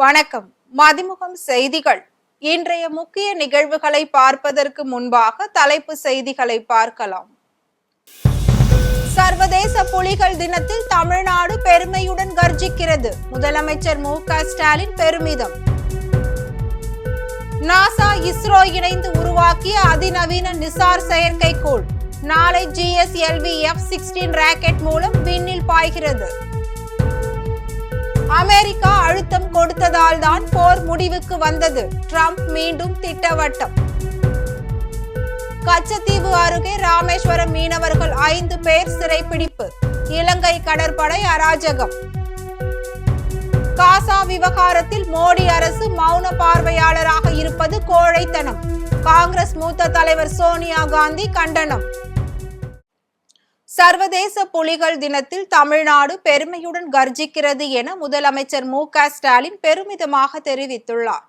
வணக்கம். மதிமுகம் செய்திகள். இன்றைய முக்கிய நிகழ்வுகளை பார்ப்பதற்கு முன்பாக தலைப்பு செய்திகளை பார்க்கலாம். சர்வதேச புலிகள் தினத்தில் தமிழ்நாடு பெருமையுடன் கர்ஜிக்கிறது. முதலமைச்சர் மு.க. ஸ்டாலின் பெருமிதம். நாசா இஸ்ரோ இணைந்து உருவாக்கிய அதிநவீன நிசார் செயற்கைக்கோள் நாளை GSLV F-16 ராக்கெட் மூலம் விண்ணில் பாய்கிறது. அமெரிக்கா அழுத்தம் கொடுத்ததால் தான் போர் முடிவுக்கு வந்தது. ட்ரம்ப் மீண்டும் திட்டவட்டம். கச்சத்தீவு அருகே ராமேஸ்வரம் மீனவர்கள் 5 பேர் சிறைப்பிடிப்பு. இலங்கை கடற்படை அராஜகம். காசா விவகாரத்தில் மோடி அரசு மௌன பார்வையாளராக இருப்பது கோழைத்தனம். காங்கிரஸ் மூத்த தலைவர் சோனியா காந்தி கண்டனம். சர்வதேச புலிகள் தினத்தில் தமிழ்நாடு பெருமையுடன் கர்ஜிக்கிறது என முதலமைச்சர் மு.க. ஸ்டாலின் பெருமிதமாக தெரிவித்துள்ளார்.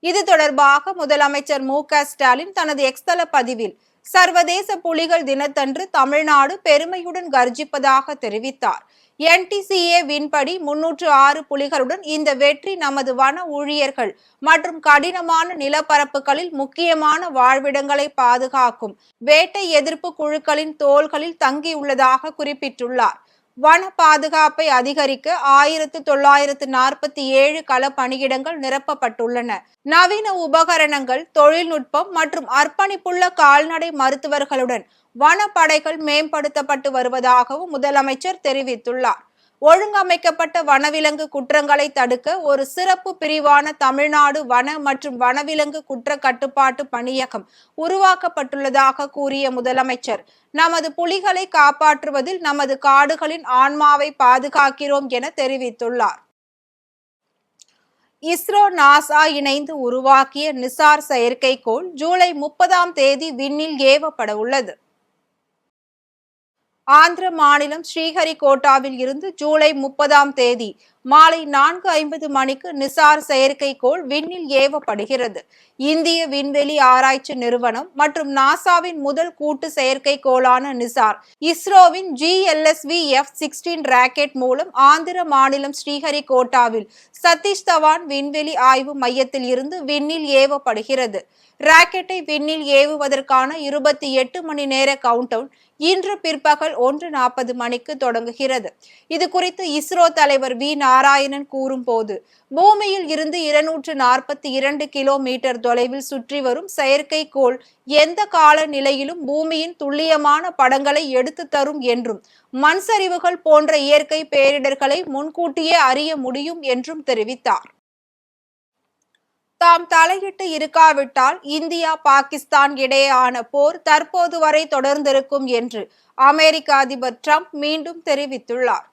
இது தொடர்பாக முதலமைச்சர் மு.க. ஸ்டாலின் தனது எக்ஸ்தல பதிவில் சர்வதேச புலிகள் தினத்தன்று தமிழ்நாடு பெருமையுடன் கர்ஜிப்பதாக தெரிவித்தார். NTCA வின்படி 306 புலிகளுடன் இந்த வெற்றி நமது வன ஊழியர்கள் மற்றும் கடினமான நிலப்பரப்புகளில் முக்கியமான வாழ்விடங்களை பாதுகாக்கும் வேட்டை எதிர்ப்பு குழுக்களின் தோள்களில் தங்கியுள்ளதாக குறிப்பிட்டுள்ளார். வன பாதுகாப்பை அதிகரிக்க 1947 கள பணியிடங்கள் நிரப்பப்பட்டுள்ளன. நவீன உபகரணங்கள், தொழில்நுட்பம் மற்றும் அர்ப்பணிப்புள்ள கால்நடை மருத்துவர்களுடன் வனப்படைகள் மேம்படுத்தப்பட்டு வருவதாகவும் முதலமைச்சர் தெரிவித்துள்ளார். ஒழுங்கமைக்கப்பட்ட வனவிலங்கு குற்றங்களை தடுக்க ஒரு சிறப்பு பிரிவான தமிழ்நாடு வன மற்றும் வனவிலங்கு குற்ற கட்டுப்பாட்டு பணியகம் உருவாக்கப்பட்டுள்ளதாக கூறிய முதலமைச்சர், நமது புலிகளை காப்பாற்றுவதில் நமது காடுகளின் ஆன்மாவை பாதுகாக்கிறோம் என தெரிவித்துள்ளார். இஸ்ரோ நாசா இணைந்து உருவாக்கிய நிசார் செயற்கைக்கோள் ஜூலை 30ஆம் தேதி விண்ணில் ஏவப்பட உள்ளது. ஆந்திர மாநிலம் ஸ்ரீஹரிகோட்டாவில் இருந்து ஜூலை 30ஆம் தேதி மாலை 4:50 மணிக்கு நிசார் செயற்கைக்கோள் விண்ணில் ஏவப்படுகிறது. இந்திய விண்வெளி ஆராய்ச்சி நிறுவனம் மற்றும் நாசாவின் முதல் கூட்டு செயற்கைக்கோளான நிசார் இஸ்ரோவின் GLSV F-16 ராக்கெட் மூலம் ஆந்திர மாநிலம் ஸ்ரீஹரிகோட்டாவில் சதீஷ் தவான் விண்வெளி ஆய்வு மையத்தில் இருந்து விண்ணில் ஏவப்படுகிறது. ராக்கெட்டை விண்ணில் ஏவுவதற்கான 28 மணி நேர கவுண்டவுன் இன்று பிற்பகல் 1:40 மணிக்கு தொடங்குகிறது. இது குறித்து இஸ்ரோ தலைவர் வி. நாராயணன் கூறும்போது, பூமியில் இருந்து 242 கிலோமீட்டர் தொலைவில் சுற்றி வரும் செயற்கைக்கோள் எந்த கால நிலையிலும் பூமியின் துல்லியமான படங்களை எடுத்து தரும் என்றும், மண் சரிவுகள் போன்ற இயற்கை பேரிடர்களை முன்கூட்டியே அறிய முடியும் என்றும் தெரிவித்தார். தாம் தலையிட்டு இருக்காவிட்டால் இந்தியா பாகிஸ்தான் இடையேயான போர் தற்போது வரை தொடர்ந்திருக்கும் என்று அமெரிக்க அதிபர் ட்ரம்ப் மீண்டும் தெரிவித்துள்ளார்.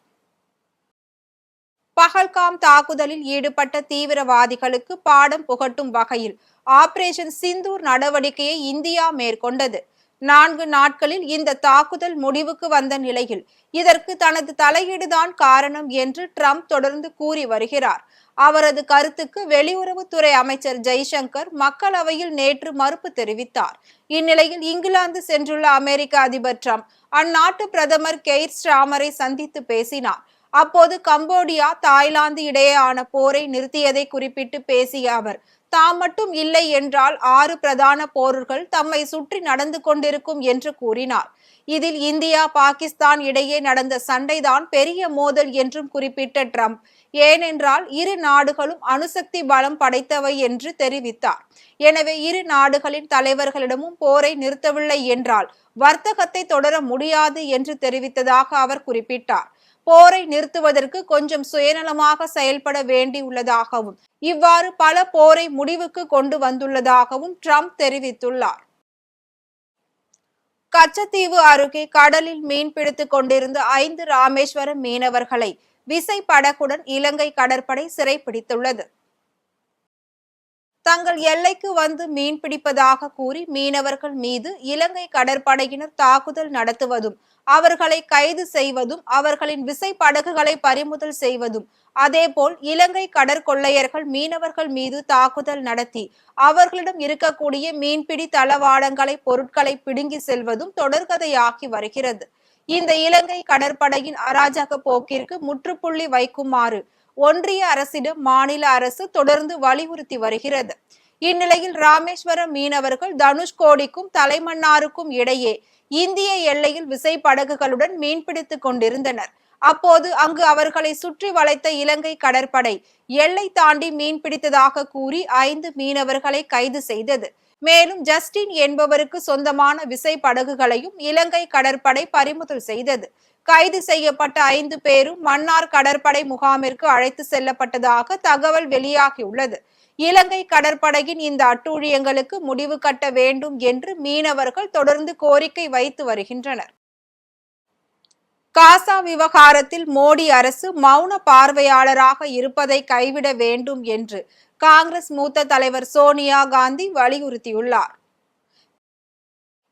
பஹல்காம் தாக்குதலில் ஈடுபட்ட தீவிரவாதிகளுக்கு பாடம் புகட்டும் வகையில் ஆபரேஷன் சிந்தூர் நடவடிக்கையை இந்தியா மேற்கொண்டது. 4 நாட்களில் இந்த தாக்குதல் முடிவுக்கு வந்த நிலையில் இதற்கு தனது தலையீடுதான் காரணம் என்று ட்ரம்ப் தொடர்ந்து கூறி வருகிறார். அவரது கருத்துக்கு வெளியுறவுத்துறை அமைச்சர் ஜெய்சங்கர் மக்களவையில் நேற்று மறுப்பு தெரிவித்தார். இந்நிலையில் இங்கிலாந்து சென்றுள்ள அமெரிக்க அதிபர் ட்ரம்ப் அந்நாட்டு பிரதமர் கெய்ர் ஸ்டார்மரை சந்தித்து பேசினார். அப்போது கம்போடியா, தாய்லாந்து இடையேயான போரை நிறுத்தியதை குறிப்பிட்டு பேசிய அவர், தாம் மட்டும் இல்லை என்றால் 6 பிரதான போர்கள் தம்மை சுற்றி நடந்து கொண்டிருக்கும் என்று கூறினார். இதில் இந்தியா பாகிஸ்தான் இடையே நடந்த சண்டைதான் பெரிய மோதல் என்றும் குறிப்பிட்ட ட்ரம்ப், ஏனென்றால் இரு நாடுகளும் அணுசக்தி பலம் படைத்தவை என்று தெரிவித்தார். எனவே இரு நாடுகளின் தலைவர்களிடமும் போரை நிறுத்தவில்லை என்றால் வர்த்தகத்தை தொடர முடியாது என்று தெரிவித்ததாக அவர் குறிப்பிட்டார். போரை நிறுத்துவதற்கு கொஞ்சம் சுயநலமாக செயல்பட வேண்டியுள்ளதாகவும், இவ்வாறு பல போரை முடிவுக்கு கொண்டு வந்துள்ளதாகவும் ட்ரம்ப் தெரிவித்துள்ளார். கச்சத்தீவு அருகே கடலில் மீன் பிடித்துக் கொண்டிருந்த 5 ராமேஸ்வரம் மீனவர்களை விசைப்படகுடன் இலங்கை கடற்படை சிறைப்பிடித்துள்ளது. தங்கள் எல்லைக்கு வந்து மீன் பிடிப்பதாக கூறி மீனவர்கள் மீது இலங்கை கடற்படையினர் தாக்குதல் நடத்துவதும், அவர்களை கைது செய்வதும், அவர்களின் விசைப்படகுகளை பறிமுதல் செய்வதும், அதேபோல் இலங்கை கடற்கொள்ளையர்கள் மீனவர்கள் மீது தாக்குதல் நடத்தி அவர்களிடம் இருக்கக்கூடிய மீன்பிடி தளவாடங்களை பொருட்களை பிடுங்கி செல்வதும் தொடர்கதையாகி வருகிறது. இந்த இலங்கை கடற்படையின் அராஜக போக்கிற்கு முற்றுப்புள்ளி வைக்குமாறு ஒன்றிய அரசிடம் மாநில அரசு தொடர்ந்து வலியுறுத்தி வருகிறது. இந்நிலையில் ராமேஸ்வரம் மீனவர்கள் தனுஷ்கோடிக்கும் தலைமன்னாருக்கும் இடையே இந்திய எல்லையில் விசைப்படகுகளுடன் மீன்பிடித்துக் கொண்டிருந்தனர். அப்போது அங்கு அவர்களை சுற்றி வளைத்த இலங்கை கடற்படை எல்லை தாண்டி மீன்பிடித்ததாக கூறி 5 மீனவர்களை கைது செய்தது. மேலும் ஜஸ்டின் என்பவருக்கு சொந்தமான விசைப்படகுகளையும் இலங்கை கடற்படை பறிமுதல் செய்தது. கைது செய்யப்பட்ட 5 பேரும் மன்னார் கடற்படை முகாமிற்கு அழைத்து செல்லப்பட்டதாக தகவல் வெளியாகியுள்ளது. இலங்கை கடற்படையின் இந்த அட்டூழியங்களுக்கு முடிவு கட்ட வேண்டும் என்று மீனவர்கள் தொடர்ந்து கோரிக்கை வைத்து வருகின்றனர். காசா விவகாரத்தில் மோடி அரசு மௌன பார்வையாளராக இருப்பதை கைவிட வேண்டும் என்று காங்கிரஸ் மூத்த தலைவர் சோனியா காந்தி வலியுறுத்தியுள்ளார்.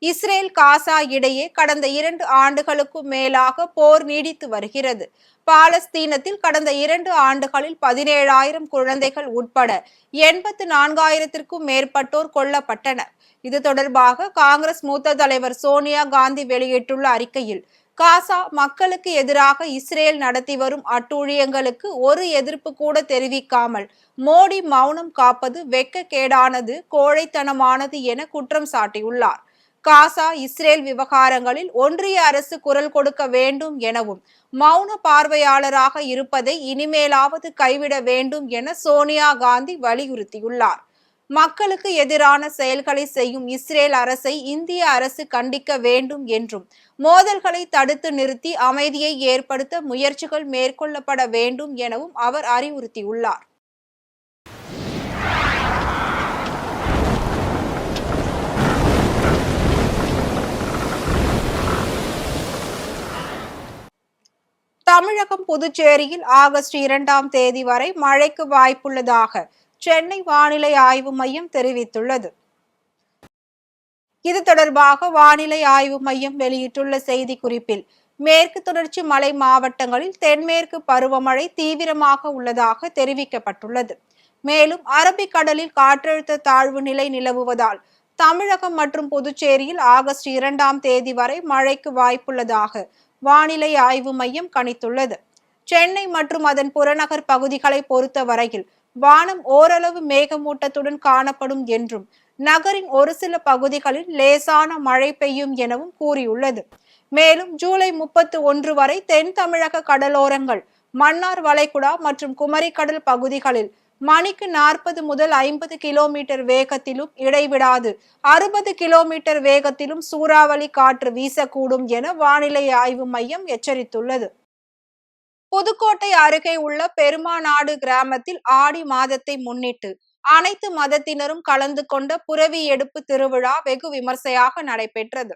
இஸ்ரேல் காசா இடையே கடந்த 2 ஆண்டுகளுக்கும் மேலாக போர் நீடித்து வருகிறது. பாலஸ்தீனத்தில் கடந்த 2 ஆண்டுகளில் 17,000 குழந்தைகள் உட்பட 84,000க்கும் மேற்பட்டோர் கொல்லப்பட்டனர். இது தொடர்பாக காங்கிரஸ் மூத்த தலைவர் சோனியா காந்தி வெளியிட்டுள்ள அறிக்கையில், காசா மக்களுக்கு எதிராக இஸ்ரேல் நடத்தி வரும் அட்டூழியங்களுக்கு ஒரு எதிர்ப்பு கூட தெரிவிக்காமல் மோடி மௌனம் காப்பது வெட்கக்கேடானது, கோழைத்தனமானது என குற்றம் சாட்டியுள்ளார். காசா இஸ்ரேல் விவகாரங்களில் ஒன்றிய அரசு குரல் கொடுக்க வேண்டும் எனவும், மௌன பார்வையாளராக இருப்பதை இனிமேலாவது கைவிட வேண்டும் என சோனியா காந்தி வலியுறுத்தியுள்ளார். மக்களுக்கு எதிரான செயல்களை செய்யும் இஸ்ரேல் அரசை இந்திய அரசு கண்டிக்க வேண்டும் என்றும், மோதல்களை தடுத்து நிறுத்தி அமைதியை ஏற்படுத்த முயற்சிகள் மேற்கொள்ளப்பட வேண்டும் எனவும் அவர் அறிவுறுத்தியுள்ளார். தமிழகம், புதுச்சேரியில் ஆகஸ்ட் 2ஆம் தேதி வரை மழைக்கு வாய்ப்புள்ளதாக சென்னை வானிலை ஆய்வு மையம் தெரிவித்துள்ளது. இது தொடர்பாக வானிலை ஆய்வு மையம் வெளியிட்டுள்ள செய்திக்குறிப்பில், மேற்கு தொடர்ச்சி மலை மாவட்டங்களில் தென்மேற்கு பருவமழை தீவிரமாக உள்ளதாக தெரிவிக்கப்பட்டுள்ளது. மேலும் அரபிக்கடலில் காற்றழுத்த தாழ்வு நிலை நிலவுவதால் தமிழகம் மற்றும் புதுச்சேரியில் ஆகஸ்ட் 2ஆம் தேதி வரை மழைக்கு வாய்ப்புள்ளதாக வானிலை ஆய்வு மையம் கணித்துள்ளது. சென்னை மற்றும் அதன் புறநகர் பகுதிகளை பொறுத்த வரையில் வானம் ஓரளவு மேகமூட்டத்துடன் காணப்படும் என்றும், நகரின் ஒரு சில பகுதிகளில் லேசான மழை பெய்யும் எனவும் கூறியுள்ளது. மேலும் ஜூலை 31 வரை தென் தமிழக கடலோரங்கள், மன்னார் வளைகுடா மற்றும் குமரிக்கடல் பகுதிகளில் மணிக்கு 40 முதல் 50 கிலோமீட்டர் வேகத்திலும் இடைவிடாது 60 கிலோமீட்டர் வேகத்திலும் சூறாவளி காற்று வீசக்கூடும் என வானிலை ஆய்வு மையம் எச்சரித்துள்ளது. புதுக்கோட்டை அருகே உள்ள பெருமாநாடு கிராமத்தில் ஆடி மாதத்தை முன்னிட்டு அனைத்து மதத்தினரும் கலந்து கொண்ட புரவி எடுப்பு திருவிழா வெகு விமர்சையாக நடைபெற்றது.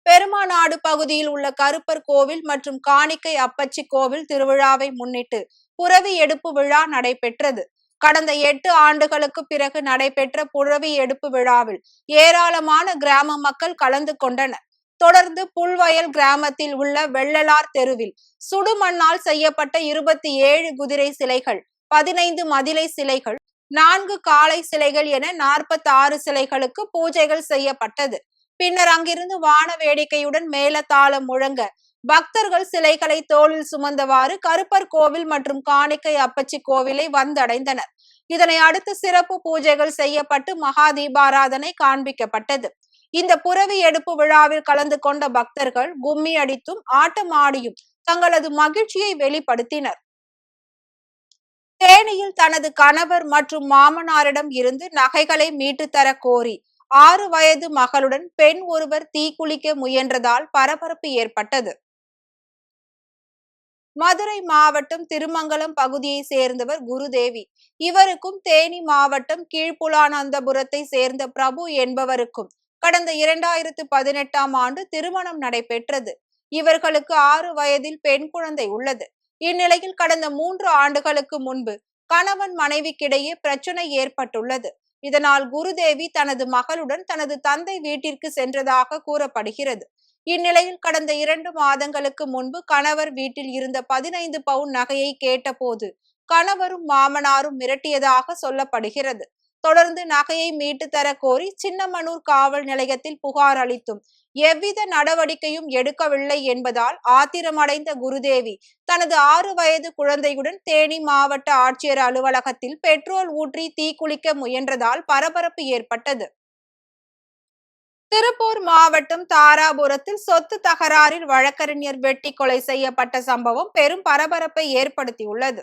பெருமாநாடு பகுதியில் உள்ள கருப்பர் கோவில் மற்றும் காணிக்கை அப்பச்சி கோவில் திருவிழாவை முன்னிட்டு புரவி எடுப்பு விழா நடைபெற்றது. கடந்த 8 ஆண்டுகளுக்கு பிறகு நடைபெற்ற புரவி எடுப்பு விழாவில் ஏராளமான கிராம மக்கள் கலந்து கொண்டனர். தொடர்ந்து புல்வயல் கிராமத்தில் உள்ள வெள்ளலார் தெருவில் சுடுமண்ணால் செய்யப்பட்ட 27 குதிரை சிலைகள், 15 மதிலை சிலைகள், 4 காளை சிலைகள் என 46 சிலைகளுக்கு பூஜைகள் செய்யப்பட்டது. பின்னர் அங்கிருந்து வான வேடிக்கையுடன் மேளதாளம் முழங்க பக்தர்கள் சிலைகளை தோளில் சுமந்தவாறு கருப்பர் கோவில் மற்றும் காணிக்கை அப்பச்சி கோவிலை வந்தடைந்தனர். இதனை அடுத்து சிறப்பு பூஜைகள் செய்யப்பட்டு மகா தீபாராதனை காண்பிக்கப்பட்டது. இந்த புரவி எடுப்பு விழாவில் கலந்து கொண்ட பக்தர்கள் கும்மி அடித்தும் ஆட்டம் ஆடியும் தங்களது மகிழ்ச்சியை வெளிப்படுத்தினர். தேனியில் தனது கணவர் மற்றும் மாமனாரிடம் இருந்து நகைகளை மீட்டு தர கோரி 6 வயது மகளுடன் பெண் ஒருவர் தீக்குளிக்க முயன்றதால் பரபரப்பு ஏற்பட்டது. மதுரை மாவட்டம் திருமங்கலம் பகுதியை சேர்ந்தவர் குருதேவி. இவருக்கும் தேனி மாவட்டம் கீழ்ப்புலானந்தபுரத்தை சேர்ந்த பிரபு என்பவருக்கும் கடந்த 2018ஆம் ஆண்டு திருமணம் நடைபெற்றது. இவர்களுக்கு 6 வயதில் பெண் குழந்தை உள்ளது. இந்நிலையில் கடந்த 3 ஆண்டுகளுக்கு முன்பு கணவன் மனைவிக்கிடையே பிரச்சனை ஏற்பட்டுள்ளது. இதனால் குருதேவி தனது மகளுடன் தனது தந்தை வீட்டிற்கு சென்றதாக கூறப்படுகிறது. இந்நிலையில் கடந்த 2 மாதங்களுக்கு முன்பு கணவர் வீட்டில் இருந்த 15 பவுன் நகையை கேட்டபோது கணவரும் மாமனாரும் மிரட்டியதாக சொல்லப்படுகிறது. தொடர்ந்து நகையை மீட்டு தர கோரி சின்னமனூர் காவல் நிலையத்தில் புகார் அளித்தும் எவ்வித நடவடிக்கையும் எடுக்கவில்லை என்பதால் ஆத்திரமடைந்த குருதேவி தனது 6 வயது குழந்தையுடன் தேனி மாவட்ட ஆட்சியர் அலுவலகத்தில் பெட்ரோல் ஊற்றி தீக்குளிக்க முயன்றதால் பரபரப்பு ஏற்பட்டது. திருப்பூர் மாவட்டம் தாராபுரத்தில் சொத்து தகராறில் வழக்கறிஞர் வெட்டி கொலை செய்யப்பட்ட சம்பவம் பெரும் பரபரப்பை ஏற்படுத்தியுள்ளது.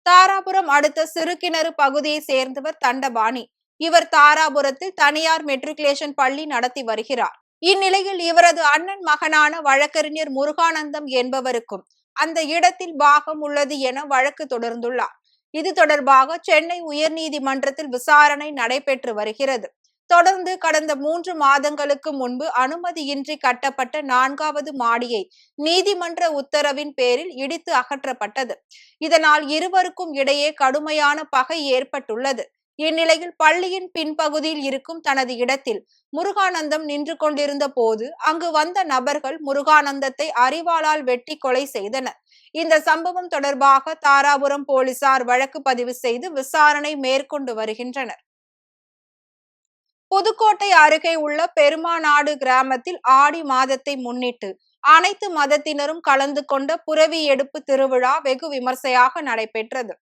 தாராபுரம் அடுத்த சிறுகிணறு பகுதியை சேர்ந்தவர் தண்டபாணி. இவர் தாராபுரத்தில் தனியார் மெட்ரிகுலேஷன் பள்ளி நடத்தி வருகிறார். இந்நிலையில் இவரது அண்ணன் மகனான வழக்கறிஞர் முருகானந்தம் என்பவருக்கும் அந்த இடத்தில் பாகம் உள்ளது என வழக்கு தொடர்ந்துள்ளார். இது தொடர்பாக சென்னை உயர்நீதிமன்றத்தில் விசாரணை நடைபெற்று வருகிறது. தொடர்ந்து கடந்த 3 மாதங்களுக்கு முன்பு அனுமதியின்றி கட்டப்பட்ட 4வது மாடியை நீதிமன்ற உத்தரவின் பேரில் இடித்து அகற்றப்பட்டது. இதனால் இருவருக்கும் இடையே கடுமையான பகை ஏற்பட்டுள்ளது. இந்நிலையில் பள்ளியின் பின்பகுதியில் இருக்கும் தனது இடத்தில் முருகானந்தம் நின்று கொண்டிருந்த போது அங்கு வந்த நபர்கள் முருகானந்தத்தை அரிவாளால் வெட்டி கொலை செய்தனர். இந்த சம்பவம் தொடர்பாக தாராபுரம் போலீசார் வழக்கு பதிவு செய்து விசாரணை மேற்கொண்டு வருகின்றனர். புதுக்கோட்டை அருகே உள்ள பெருமாநாடு கிராமத்தில் ஆடி மாதத்தை முன்னிட்டு அனைத்து மதத்தினரும் கலந்து கொண்ட புரவி எடுப்பு திருவிழா வெகு விமர்சையாக நடைபெற்றது.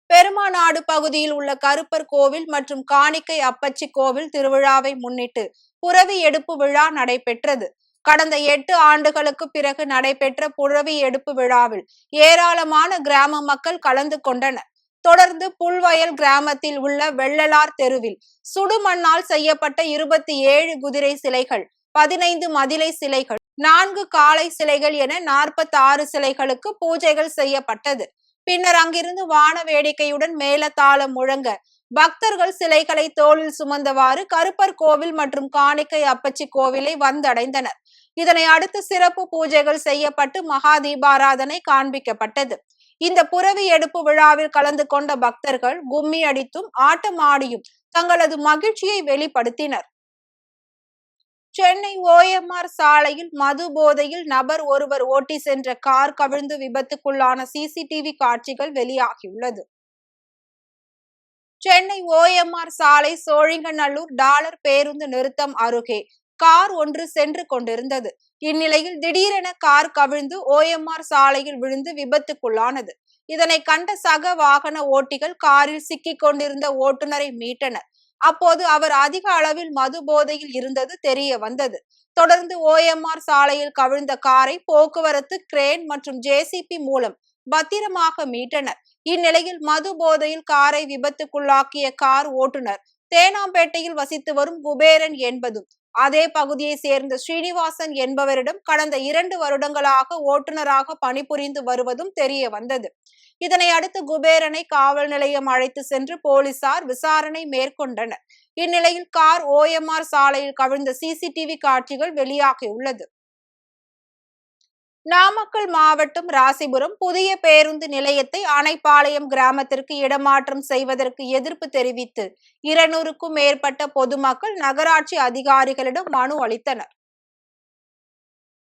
பெருமாநாடு பகுதியில் உள்ள கருப்பர் கோவில் மற்றும் காணிக்கை அப்பச்சி கோவில் திருவிழாவை முன்னிட்டு புரவி எடுப்பு விழா நடைபெற்றது. கடந்த 8 ஆண்டுகளுக்கு பிறகு நடைபெற்ற புரவி எடுப்பு விழாவில் ஏராளமான கிராம மக்கள் கலந்து கொண்டனர். தொடர்ந்து புல்வயல் கிராமத்தில் உள்ள வெள்ளலார் தெருவில் சுடுமண்ணால் செய்யப்பட்ட 27 குதிரை சிலைகள், 15 மதிலை சிலைகள், 4 காளை சிலைகள் என 46 சிலைகளுக்கு பூஜைகள் செய்யப்பட்டது. பின்னர் அங்கிருந்து வான வேடிக்கையுடன் மேளதாளம் முழங்க பக்தர்கள் சிலைகளை தோளில் சுமந்தவாறு கருப்பர் கோவில் மற்றும் காணிக்கை அப்பச்சி கோவிலை வந்தடைந்தனர். இதனை அடுத்து சிறப்பு பூஜைகள் செய்யப்பட்டு மகா தீபாராதனை காண்பிக்கப்பட்டது. இந்த புரவி எடுப்பு விழாவில் கலந்து கொண்ட பக்தர்கள் கும்மி அடித்தும் ஆட்டம் ஆடியும் தங்களது மகிழ்ச்சியை வெளிப்படுத்தினர். சென்னை OMR சாலையில் மது போதையில் நபர் ஒருவர் ஓட்டி சென்ற கார் கவிழ்ந்து விபத்துக்குள்ளான CCTV காட்சிகள் வெளியாகியுள்ளது. சென்னை OMR சாலை சோழிங்கநல்லூர் டாலர் பேருந்து நிறுத்தம் அருகே கார் ஒன்று சென்று கொண்டிருந்தது. இந்நிலையில் திடீரென கார் கவிழ்ந்து OMR சாலையில் விழுந்து விபத்துக்குள்ளானது. இதனை கண்ட சக வாகன ஓட்டிகள் காரில் சிக்கிக் கொண்டிருந்த ஓட்டுநரை மீட்டனர். அப்போது அவர் அதிக அளவில் மது போதையில் இருந்தது தெரிய வந்தது. தொடர்ந்து OMR சாலையில் கவிழ்ந்த காரை போக்குவரத்து கிரேன் மற்றும் JCB மூலம் பத்திரமாக மீட்டனர். இந்நிலையில் மது போதையில் காரை விபத்துக்குள்ளாக்கிய கார் ஓட்டுநர் தேனாம்பேட்டையில் வசித்து வரும் குபேரன் என்பதும் அதே பகுதியை சேர்ந்த ஸ்ரீனிவாசன் என்பவரிடம் கடந்த 2 வருடங்களாக ஓட்டுநராக பணிபுரிந்து வருவதும் தெரிய வந்தது. இதனை அடுத்து குபேரனை காவல் நிலையம் அழைத்து சென்று போலீசார் விசாரணை மேற்கொண்டனர். இந்நிலையில் கார் OMR சாலையில் கவிழ்ந்த CCTV காட்சிகள் வெளியாகியுள்ளது. நாமக்கல் மாவட்டம் ராசிபுரம் புதிய பேருந்து நிலையத்தை அணைப்பாளையம் கிராமத்திற்கு இடமாற்றம் செய்வதற்கு எதிர்ப்பு தெரிவித்து 200க்கும் மேற்பட்ட பொதுமக்கள் நகராட்சி அதிகாரிகளிடம் மனு அளித்தனர்.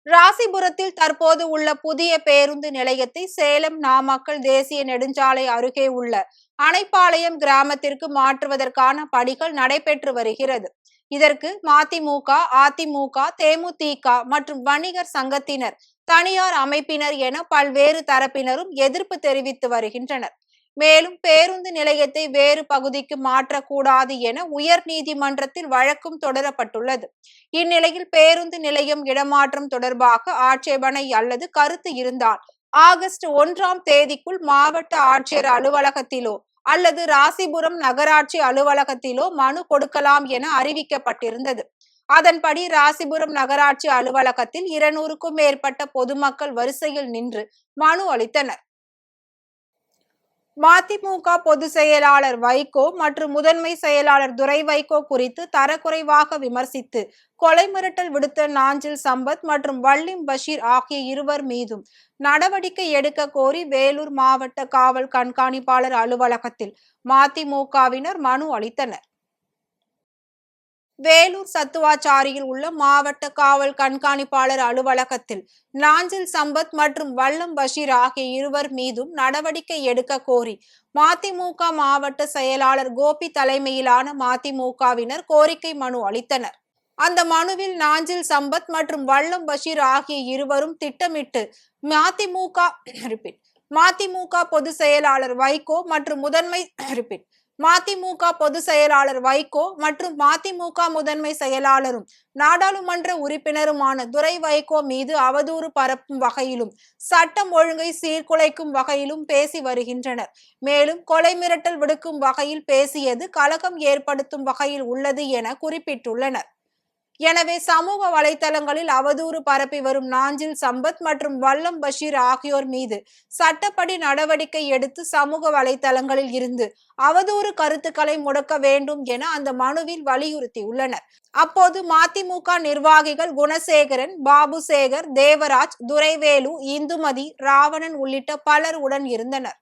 ராசிபுரத்தில் தற்போது உள்ள புதிய பேருந்து நிலையத்தை சேலம் நாமக்கல் தேசிய நெடுஞ்சாலை அருகே உள்ள அணைப்பாளையம் கிராமத்திற்கு மாற்றுவதற்கான பணிகள் நடைபெற்று வருகிறது. இதற்கு மதிமுக, அதிமுக, தேமுதிக மற்றும் வணிகர் சங்கத்தினர், தனியார் அமைப்பினர் என பல்வேறு தரப்பினரும் எதிர்ப்பு தெரிவித்து வருகின்றனர். மேலும் பேருந்து நிலையத்தை வேறு பகுதிக்கு மாற்றக்கூடாது என உயர் நீதிமன்றத்தில் வழக்கும் தொடரப்பட்டுள்ளது. இந்நிலையில் பேருந்து நிலையம் இடமாற்றம் தொடர்பாக ஆட்சேபனை அல்லது கருத்து இருந்தால் ஆகஸ்ட் 1ஆம் தேதிக்குள் மாவட்ட ஆட்சியர் அலுவலகத்திலோ அல்லது ராசிபுரம் நகராட்சி அலுவலகத்திலோ மனு கொடுக்கலாம் என அறிவிக்கப்பட்டிருந்தது. அதன்படி ராசிபுரம் நகராட்சி அலுவலகத்தில் 200க்கும் மேற்பட்ட பொதுமக்கள் வரிசையில் நின்று மனு அளித்தனர். மதிமுக பொதுச் செயலாளர் வைகோ மற்றும் முதன்மை செயலாளர் துரை வைகோ குறித்து தரக்குறைவாக விமர்சித்து கொலை மிரட்டல் விடுத்த நாஞ்சில் சம்பத் மற்றும் வல்லிம் பஷீர் ஆகிய இருவர் மீதும் நடவடிக்கை எடுக்க கோரி வேலூர் மாவட்ட காவல் கண்காணிப்பாளர் அலுவலகத்தில் மதிமுகவினர் மனு அளித்தனர். வேலூர் சத்துவாச்சாரியில் உள்ள மாவட்ட காவல் கண்காணிப்பாளர் அலுவலகத்தில் நாஞ்சில் சம்பத் மற்றும் வல்லம் பஷீர் ஆகிய இருவர் மீதும் நடவடிக்கை எடுக்க கோரி மதிமுக மாவட்ட செயலாளர் கோபி தலைமையிலான மதிமுகவினர் கோரிக்கை மனு அளித்தனர். அந்த மனுவில் நாஞ்சில் சம்பத் மற்றும் வல்லம் பஷீர் ஆகிய இருவரும் திட்டமிட்டு மதிமுக பொதுச் செயலாளர் வைகோ மற்றும் மதிமுக முதன்மை செயலாளரும் நாடாளுமன்ற உறுப்பினருமான துரை வைகோ மீது அவதூறு பரப்பும் வகையிலும் சட்டம் ஒழுங்கை சீர்குலைக்கும் வகையிலும் பேசி வருகின்றனர். மேலும் கொலை மிரட்டல் விடுக்கும் வகையில் பேசியது கலகம் ஏற்படுத்தும் வகையில் உள்ளது என குறிப்பிட்டுள்ளனர். எனவே சமூக வலைதளங்களில் அவதூறு பரப்பி வரும் நாஞ்சில் சம்பத் மற்றும் வல்லம் பஷீர் ஆகியோர் மீது சட்டப்படி நடவடிக்கை எடுத்து சமூக வலைதளங்களில் இருந்து அவதூறு கருத்துக்களை முடக்க வேண்டும் என அந்த மனுவில் வலியுறுத்தியுள்ளனர். அப்போது மதிமுக நிர்வாகிகள் குணசேகரன், பாபுசேகர், தேவராஜ், துரைவேலு, இந்துமதி, ராவணன் உள்ளிட்ட பலர் உடன் இருந்தனர்.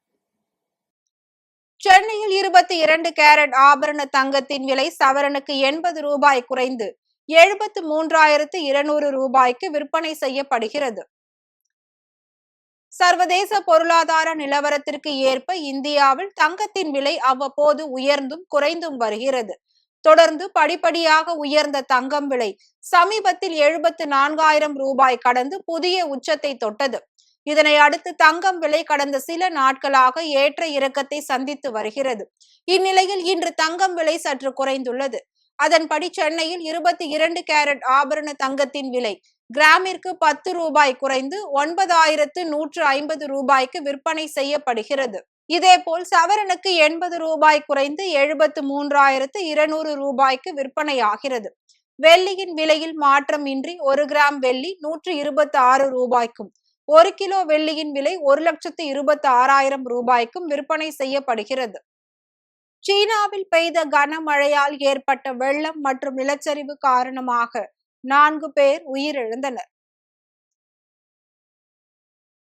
சென்னையில் 22 கேரட் ஆபரண தங்கத்தின் விலை சவரனுக்கு 80 ரூபாய் குறைந்து 73,200 ரூபாய்க்கு விற்பனை செய்யப்படுகிறது. சர்வதேச பொருளாதார நிலவரத்திற்கு ஏற்ப இந்தியாவில் தங்கத்தின் விலை அவ்வப்போது உயர்ந்தும் குறைந்தும் வருகிறது. தொடர்ந்து படிப்படியாக உயர்ந்த தங்கம் விலை சமீபத்தில் 74,000 ரூபாய் கடந்து புதிய உச்சத்தை தொட்டது. இதனை அடுத்து தங்கம் விலை கடந்த சில நாட்களாக ஏற்ற இறக்கத்தை சந்தித்து வருகிறது. இந்நிலையில் இன்று தங்கம் விலை சற்று குறைந்துள்ளது. அதன்படி சென்னையில் 22 கேரட் ஆபரண தங்கத்தின் விலை கிராமிற்கு 10 ரூபாய் குறைந்து 9,150 ரூபாய்க்கு விற்பனை செய்யப்படுகிறது. இதேபோல் சவரனுக்கு 80 ரூபாய் குறைந்து 73,200 ரூபாய்க்கு விற்பனையாகிறது. வெள்ளியின் விலையில் மாற்றமின்றி 1 கிராம் வெள்ளி 126 ரூபாய்க்கும் 1 கிலோ வெள்ளியின் விலை 1,26,000 ரூபாய்க்கும் விற்பனை செய்யப்படுகிறது. சீனாவில் பெய்த கனமழையால் ஏற்பட்ட வெள்ளம் மற்றும் நிலச்சரிவு காரணமாக 4 பேர் உயிரிழந்தனர்.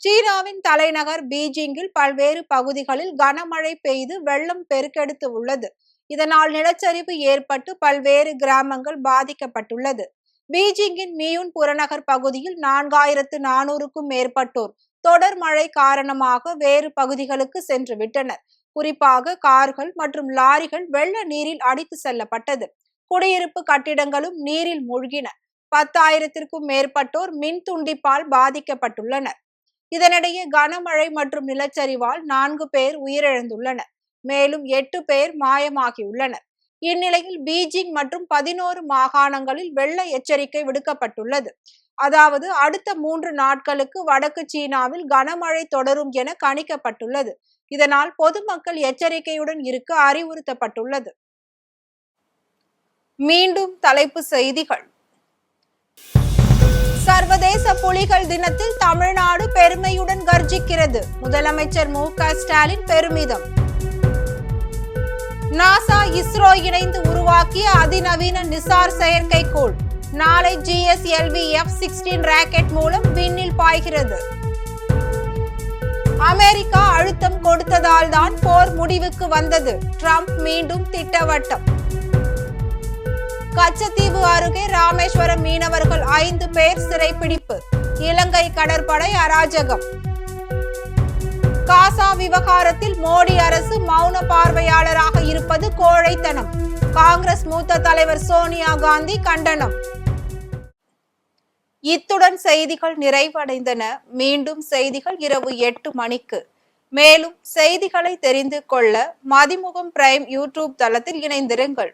சீனாவின் தலைநகர் பீஜிங்கில் பல்வேறு பகுதிகளில் கனமழை பெய்து வெள்ளம் பெருக்கெடுத்து உள்ளது. இதனால் நிலச்சரிவு ஏற்பட்டு பல்வேறு கிராமங்கள் பாதிக்கப்பட்டுள்ளது. பீஜிங்கின் மியூன் புறநகர் பகுதியில் 4,400க்கும் மேற்பட்டோர் தொடர் மழை காரணமாக வேறு பகுதிகளுக்கு சென்று விட்டனர். குறிப்பாக கார்கள் மற்றும் லாரிகள் வெள்ள நீரில் அடித்து செல்லப்பட்டது. குடியிருப்பு கட்டிடங்களும் நீரில் மூழ்கின. 10,000க்கும் மேற்பட்டோர் மின் துண்டிப்பால் பாதிக்கப்பட்டுள்ளனர். இதனிடையே கனமழை மற்றும் நிலச்சரிவால் 4 பேர் உயிரிழந்துள்ளனர். மேலும் 8 பேர் மாயமாகியுள்ளனர். இந்நிலையில் பீஜிங் மற்றும் 11 மாகாணங்களில் வெள்ள எச்சரிக்கை விடுக்கப்பட்டுள்ளது. அதாவது அடுத்த 3 நாட்களுக்கு வடக்கு சீனாவில் கனமழை தொடரும் என கணிக்கப்பட்டுள்ளது. இதனால் பொதுமக்கள் எச்சரிக்கையுடன் இருக்க அறிவுறுத்தப்பட்டுள்ளது. மீண்டும் தலைப்பு செய்திகள். சர்வதேச புலிகள் தினத்தில் தமிழ்நாடு பெருமையுடன் கர்ஜிக்கிறது. முதலமைச்சர் மு.க. ஸ்டாலின் பெருமிதம். நாசா, இஸ்ரோ இணைந்து உருவாக்கிய அதிநவீன நிசார் செயற்கைக்கோள் நாளை GSLV F-16 ராக்கெட் மூலம் விண்ணில் பாய்கிறது. அமெரிக்கா அழுத்தம் கொடுத்ததால் தான் போர் முடிவுக்கு வந்தது. ட்ரம்ப் மீண்டும் திட்டவட்டம். கச்சத்தீவு அருகே ராமேஸ்வரம் மீனவர்கள் 5 பேர் சிறைப்பிடிப்பு. இலங்கை கடற்படை அராஜகம். காசா விவகாரத்தில் மோடி அரசு மௌன பார்வையாளராக இருப்பது கோழைத்தனம். காங்கிரஸ் மூத்த தலைவர் சோனியா காந்தி கண்டனம். இத்துடன் செய்திகள் நிறைவடைந்தன. மீண்டும் செய்திகள் இரவு 8 மணிக்கு. மேலும் செய்திகளை தெரிந்து கொள்ள மதிமுகம் பிரைம் யூடியூப் தளத்தில் இணைந்திருங்கள்.